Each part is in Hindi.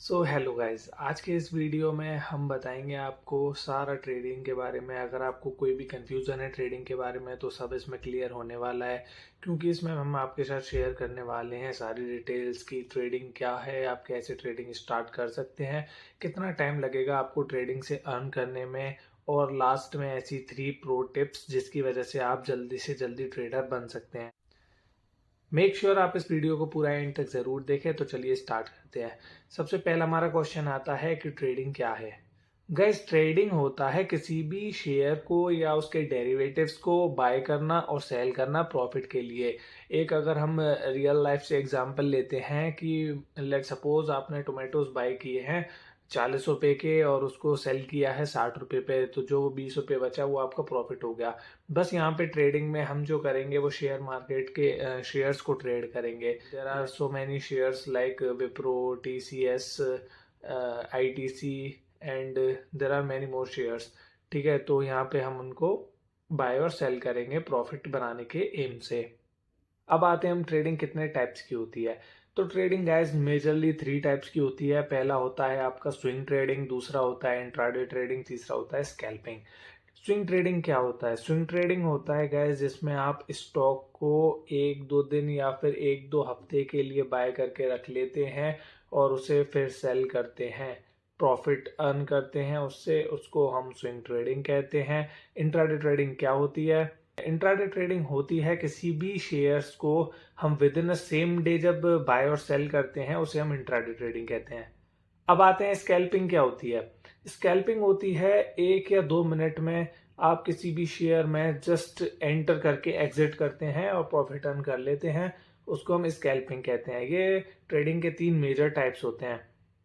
हेलो गाइस, आज के इस वीडियो में हम बताएंगे आपको सारा ट्रेडिंग के बारे में। अगर आपको कोई भी कंफ्यूजन है ट्रेडिंग के बारे में तो सब इसमें क्लियर होने वाला है, क्योंकि इसमें हम आपके साथ शेयर करने वाले हैं सारी डिटेल्स की ट्रेडिंग क्या है, आप कैसे ट्रेडिंग स्टार्ट कर सकते हैं, कितना टाइम लगेगा आपको ट्रेडिंग से अर्न करने में, और लास्ट में ऐसी 3 प्रो टिप्स जिसकी वजह से आप जल्दी से जल्दी ट्रेडर बन सकते हैं। मेक श्योर आप इस वीडियो को पूरा एंड तक ज़रूर देखें। तो चलिए स्टार्ट करते हैं। सबसे पहला हमारा क्वेश्चन आता है कि ट्रेडिंग क्या है। गाइस, ट्रेडिंग होता है किसी भी शेयर को या उसके डेरिवेटिव्स को बाय करना और सेल करना प्रॉफिट के लिए। एक अगर हम रियल लाइफ से एग्जांपल लेते हैं कि लेट सपोज आपने टोमेटोज बाय किए हैं 40 रुपए के और उसको सेल किया है 60 रुपए पे, तो जो 20 रुपए बचा वो आपका प्रॉफिट हो गया। बस यहाँ पे ट्रेडिंग में हम जो करेंगे वो शेयर मार्केट के शेयर्स को ट्रेड करेंगे। There are so many shares like Wipro, TCS, ITC and there are many more shares. ठीक है, तो यहाँ पे हम उनको बाय और सेल करेंगे प्रॉफिट बनाने के एम से। अब आते हैं हम ट्रेडिंग कितने टाइप्स की होती है। तो ट्रेडिंग गाइस मेजरली 3 टाइप्स की होती है। पहला होता है आपका स्विंग ट्रेडिंग, दूसरा होता है इंट्राडे ट्रेडिंग, तीसरा होता है स्कैल्पिंग। स्विंग ट्रेडिंग क्या होता है? स्विंग ट्रेडिंग होता है गाइस जिसमें आप स्टॉक को 1-2 दिन या फिर 1-2 हफ्ते के लिए बाय करके रख लेते हैं और उसे फिर सेल करते हैं, प्रॉफिट अर्न करते हैं उससे, उसको हम स्विंग ट्रेडिंग कहते हैं। इंट्राडे ट्रेडिंग क्या होती है? इंट्राडे ट्रेडिंग होती है किसी भी शेयर्स को हम with in a same day जब बाय और सेल करते हैं उसे हम इंट्राडे ट्रेडिंग कहते हैं। अब आते हैं स्कैल्पिंग क्या होती है। स्कैल्पिंग होती है 1 या 2 मिनट में आप किसी भी शेयर में जस्ट एंटर करके एग्जिट करते हैं और प्रॉफिट अर्न कर लेते हैं, उसको हम स्कैल्पिंग कहते हैं। ये ट्रेडिंग के 3 मेजर टाइप्स होते हैं।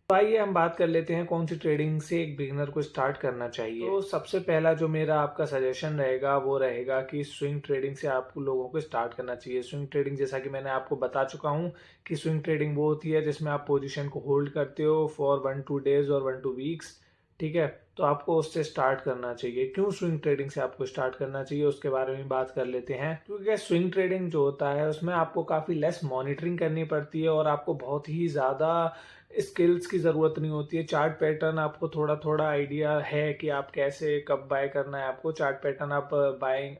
तो आइए हम बात कर लेते हैं कौन सी ट्रेडिंग से एक बिगिनर को स्टार्ट करना चाहिए। तो सबसे पहला जो मेरा आपका सजेशन रहेगा वो रहेगा कि स्विंग ट्रेडिंग से आप लोगों को स्टार्ट करना चाहिए। स्विंग ट्रेडिंग जैसा कि मैंने आपको बता चुका हूँ कि स्विंग ट्रेडिंग वो होती है जिसमें आप पोजीशन को होल्ड करते हो फॉर 1-2 डेज और 1-2 वीक्स। ठीक है, तो आपको उससे स्टार्ट करना चाहिए। क्यों स्विंग ट्रेडिंग से आपको स्टार्ट करना चाहिए उसके बारे में बात कर लेते हैं। क्योंकि स्विंग ट्रेडिंग जो होता है उसमें आपको काफ़ी लेस मॉनिटरिंग करनी पड़ती है और आपको बहुत ही ज़्यादा स्किल्स की ज़रूरत नहीं होती है। चार्ट पैटर्न आपको थोड़ा थोड़ा आइडिया है कि आप कैसे कब बाय करना है। आपको चार्ट पैटर्न आप बाइंग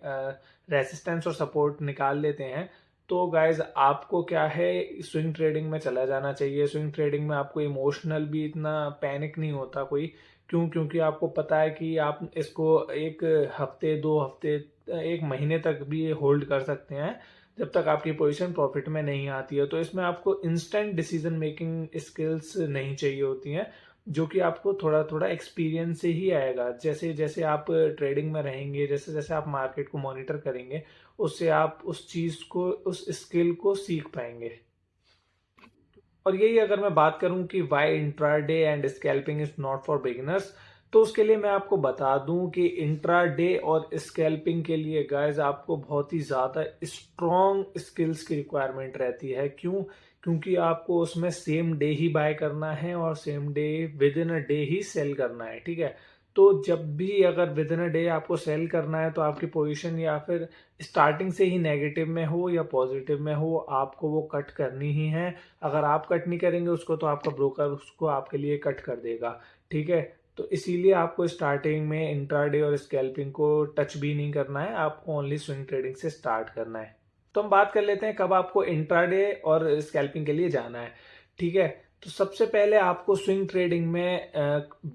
रेसिस्टेंस और सपोर्ट निकाल लेते हैं। तो गाइज आपको क्या है, स्विंग ट्रेडिंग में चला जाना चाहिए। स्विंग ट्रेडिंग में आपको इमोशनल भी इतना पैनिक नहीं होता कोई। क्यों? क्योंकि आपको पता है कि आप इसको 1 हफ्ते, 2 हफ्ते, 1 महीने तक भी होल्ड कर सकते हैं जब तक आपकी पोजीशन प्रॉफिट में नहीं आती है। तो इसमें आपको इंस्टेंट डिसीजन मेकिंग स्किल्स नहीं चाहिए होती हैं, जो कि आपको थोड़ा थोड़ा एक्सपीरियंस से ही आएगा। जैसे जैसे आप ट्रेडिंग में रहेंगे, जैसे जैसे आप मार्केट को मॉनिटर करेंगे, उससे आप उस चीज़ को, उस स्किल को सीख पाएंगे। और यही अगर मैं बात करूं कि why intraday and scalping is not for beginners, तो उसके लिए मैं आपको बता दूं कि इंट्राडे और स्कैल्पिंग के लिए गाइस आपको बहुत ही ज़्यादा स्ट्रॉन्ग स्किल्स की रिक्वायरमेंट रहती है। क्यों? क्योंकि आपको उसमें सेम डे ही बाय करना है और same day within a day ही सेल करना है। ठीक है, तो जब भी अगर विद इन अ डे आपको सेल करना है तो आपकी पोजीशन या फिर स्टार्टिंग से ही नेगेटिव में हो या पॉजिटिव में हो, आपको वो कट करनी ही है। अगर आप कट नहीं करेंगे उसको तो आपका ब्रोकर उसको आपके लिए कट कर देगा। ठीक है, तो इसीलिए आपको स्टार्टिंग में इंट्राडे और स्कैल्पिंग को टच भी नहीं करना है, आपको ओनली स्विंग ट्रेडिंग से स्टार्ट करना है। तो हम बात कर लेते हैं कब आपको इंट्राडे और स्कैल्पिंग के लिए जाना है। ठीक है, तो सबसे पहले आपको स्विंग ट्रेडिंग में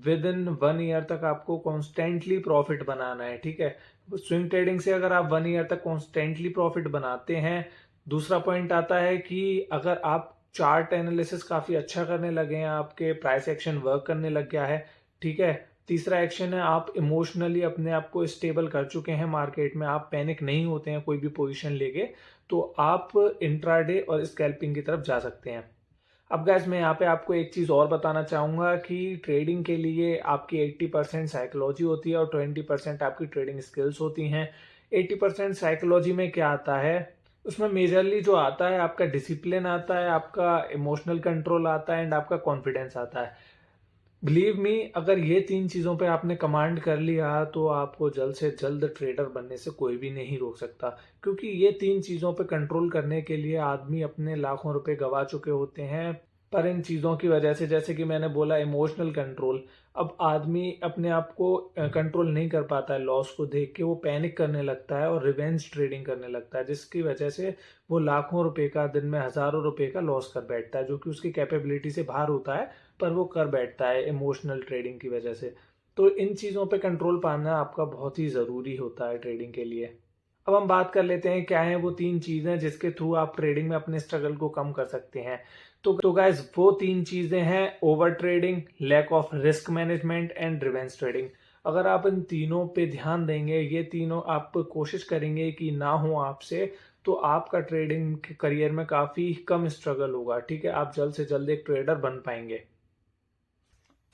विद इन 1 ईयर तक आपको कॉन्स्टेंटली प्रॉफिट बनाना है। ठीक है, स्विंग ट्रेडिंग से अगर आप 1 ईयर तक कॉन्स्टेंटली प्रॉफिट बनाते हैं। दूसरा पॉइंट आता है कि अगर आप चार्ट एनालिसिस काफी अच्छा करने लगे हैं, आपके प्राइस एक्शन वर्क करने लग गया है। ठीक है, तीसरा एक्शन है आप इमोशनली अपने आप को स्टेबल कर चुके हैं मार्केट में, आप पैनिक नहीं होते हैं कोई भी पोजीशन लेके, तो आप इंट्राडे और स्कैल्पिंग की तरफ जा सकते हैं। अब गैस मैं यहाँ पे आपको एक चीज़ और बताना चाहूँगा कि ट्रेडिंग के लिए आपकी 80% साइकोलॉजी होती है और 20% आपकी ट्रेडिंग स्किल्स होती हैं। 80% साइकोलॉजी में क्या आता है, उसमें मेजरली जो आता है आपका डिसिप्लिन आता है, आपका इमोशनल कंट्रोल आता है एंड आपका कॉन्फिडेंस आता है। बिलीव मी, अगर ये 3 चीज़ों पे आपने कमांड कर लिया तो आपको जल्द से जल्द ट्रेडर बनने से कोई भी नहीं रोक सकता। क्योंकि ये 3 चीज़ों पे कंट्रोल करने के लिए आदमी अपने लाखों रुपए गवा चुके होते हैं पर इन चीज़ों की वजह से, जैसे कि मैंने बोला, इमोशनल कंट्रोल, अब आदमी अपने आप को कंट्रोल नहीं कर पाता है, लॉस को देख के वो पैनिक करने लगता है और रिवेंज ट्रेडिंग करने लगता है, जिसकी वजह से वो लाखों रुपए का, दिन में हज़ारों रुपए का लॉस कर बैठता है, जो कि उसकी कैपेबिलिटी से बाहर होता है, पर वो कर बैठता है इमोशनल ट्रेडिंग की वजह से। तो इन चीज़ों पे कंट्रोल पाना आपका बहुत ही ज़रूरी होता है ट्रेडिंग के लिए। अब हम बात कर लेते हैं क्या है वो 3 चीज़ें जिसके थ्रू आप ट्रेडिंग में अपने स्ट्रगल को कम कर सकते हैं। तो गाइस, वो 3 चीज़ें हैं: over trading, lack of risk management and revenge trading. अगर आप इन तीनों पे ध्यान देंगे, ये तीनों आप कोशिश करेंगे कि ना हो आपसे, तो आपका ट्रेडिंग करियर में काफ़ी कम स्ट्रगल होगा, ठीक है? आप जल्द से जल्द एक ट्रेडर बन पाएंगे।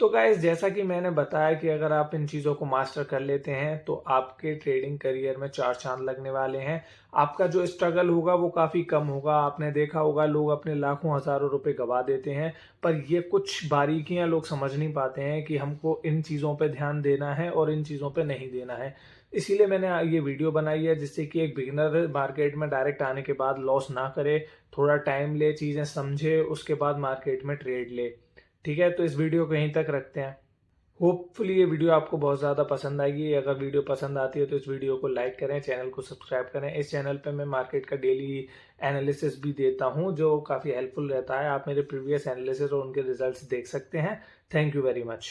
तो गाइस, जैसा कि मैंने बताया कि अगर आप इन चीज़ों को मास्टर कर लेते हैं तो आपके ट्रेडिंग करियर में चार चांद लगने वाले हैं। आपका जो स्ट्रगल होगा वो काफ़ी कम होगा। आपने देखा होगा लोग अपने लाखों हज़ारों रुपए गवा देते हैं, पर ये कुछ बारीकियां लोग समझ नहीं पाते हैं कि हमको इन चीज़ों पे ध्यान देना है और इन चीज़ों पे नहीं देना है। इसीलिए मैंने ये वीडियो बनाई है, जिससे कि एक बिगिनर मार्केट में डायरेक्ट आने के बाद लॉस ना करे, थोड़ा टाइम ले, चीज़ें समझे, उसके बाद मार्केट में ट्रेड ले। ठीक है, तो इस वीडियो को यहीं तक रखते हैं। होपफुली ये वीडियो आपको बहुत ज़्यादा पसंद आएगी। अगर वीडियो पसंद आती है तो इस वीडियो को लाइक करें, चैनल को सब्सक्राइब करें। इस चैनल पे मैं मार्केट का डेली एनालिसिस भी देता हूँ, जो काफ़ी हेल्पफुल रहता है। आप मेरे प्रीवियस एनालिसिस और उनके रिजल्ट्स देख सकते हैं। Thank you very much.